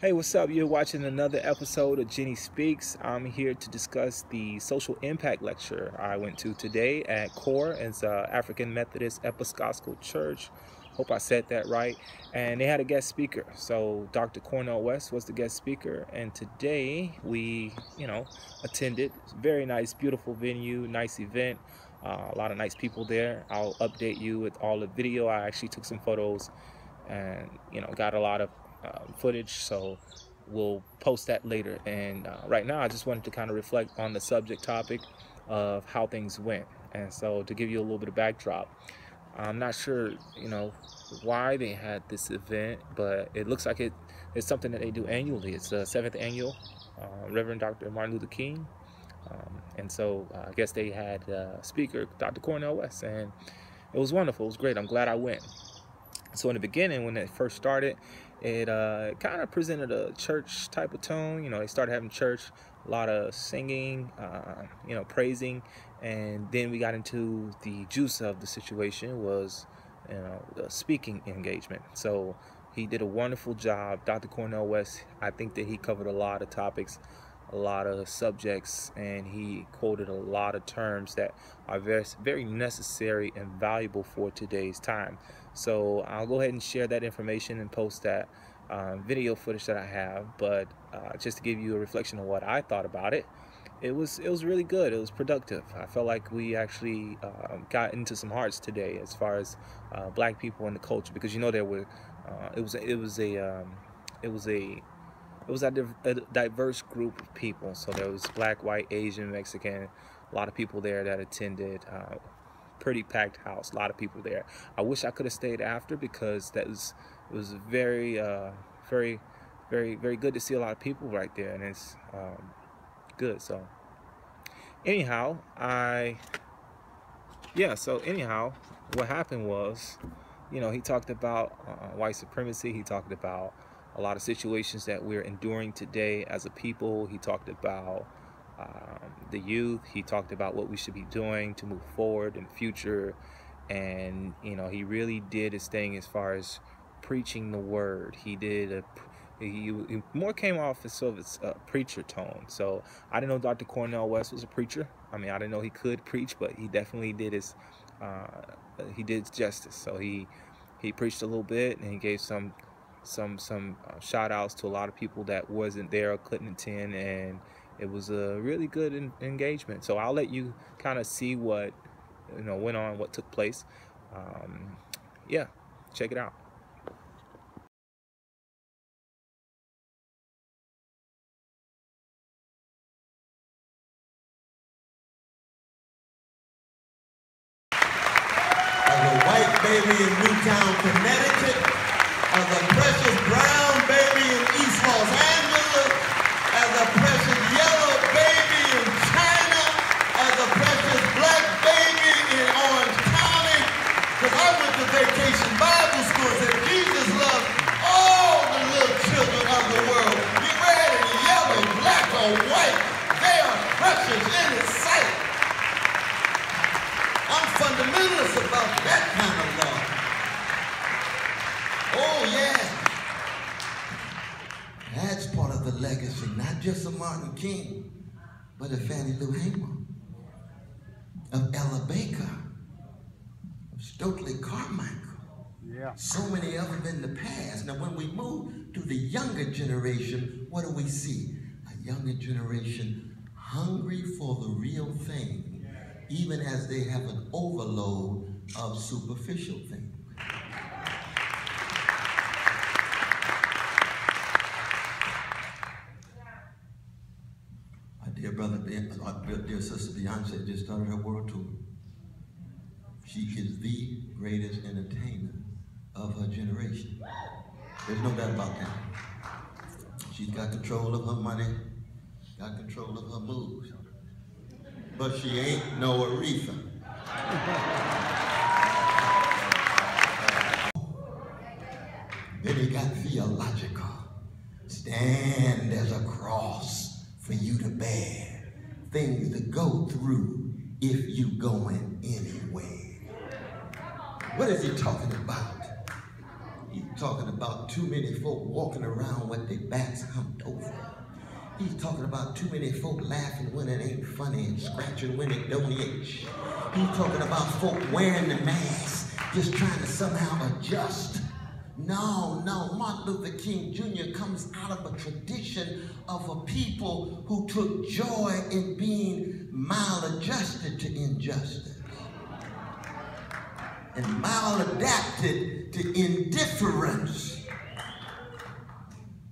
Hey, what's up? You're watching another episode of Jenny Speaks. I'm here to discuss the social impact lecture I went to today at CORE. It's African Methodist Episcopal Church. Hope I said that right. And they had a guest speaker. So Dr. Cornel West was the guest speaker. And today we, attended. Very nice, beautiful venue, nice event. A lot of nice people there. I'll update you with all the video. I actually took some photos and, got a lot of footage, so we'll post that later. And right now I just wanted to kind of reflect on the subject topic of how things went. And so to give you a little bit of backdrop, I'm not sure why they had this event, but it looks like it's something that they do annually. It's the 7th annual Reverend Dr. Martin Luther King, and so I guess they had speaker Dr. Cornel West, and it was wonderful. It was great. I'm glad I went. So in the beginning, when it first started, it kind of presented a church type of tone. They started having church, a lot of singing, praising, and then we got into the juice of the situation was, the speaking engagement. So he did a wonderful job. Dr. Cornel West, I think that he covered a lot of topics, a lot of subjects, and he quoted a lot of terms that are very, very necessary and valuable for today's time. So I'll go ahead and share that information and post that video footage that I have. But just to give you a reflection of what I thought about it, it was really good. It was productive. I felt like we actually got into some hearts today as far as black people in the culture, because there were it was a diverse group of people. So there was black, white, Asian, Mexican, a lot of people there that attended. Pretty packed house, a lot of people there. I wish I could have stayed after, because it was very, very, very good to see a lot of people right there, and it's good. So anyhow, what happened was, he talked about white supremacy. He talked about a lot of situations that we're enduring today as a people. He talked about the youth. He talked about what we should be doing to move forward in the future. And he really did his thing as far as preaching the word. He more came off as sort of a preacher tone. So I didn't know Dr. Cornel West was a preacher. I mean, I didn't know he could preach, but he definitely did he did justice. So he preached a little bit, and he gave some shout outs to a lot of people that wasn't there or couldn't attend, and it was a really good engagement. So I'll let you kind of see what went on, what took place. Yeah, check it out. As a white baby in Newtown, Connecticut, as a precious brown baby in East Los Angeles, as a precious yellow baby in China, as a precious black baby in Orange County, because I went to Vacation Bible School and said Jesus loves all the little children of the world. Be red and yellow, black or white, they are precious in His sight. I'm fundamentalist about that kind of love. Oh yeah. That's part of the legacy, not just of Martin King, but of Fannie Lou Hamer, of Ella Baker, of Stokely Carmichael. Yeah. So many of them in the past. Now when we move to the younger generation, what do we see? A younger generation hungry for the real thing, even as they have an overload of superficial things. Dear sister Beyonce just started her world tour. She is the greatest entertainer of her generation. There's no doubt about that. She's got control of her money, got control of her moves. But she ain't no Aretha. Then he got theological. Stand as a cross for you to bear. Things to go through if you going anywhere. What is he talking about? He's talking about too many folk walking around with their backs humped over. He's talking about too many folk laughing when it ain't funny and scratching when it don't itch. He's talking about folk wearing the mask, just trying to somehow adjust. No, Martin Luther King Jr. comes out of a tradition of a people who took joy in being maladjusted to injustice and maladapted to indifference.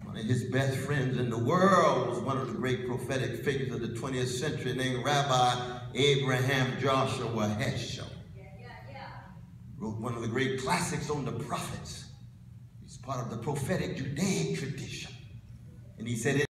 One of his best friends in the world was one of the great prophetic figures of the 20th century named Rabbi Abraham Joshua Heschel. Wrote one of the great classics on the prophets. He's part of the prophetic Judaic tradition. And he said,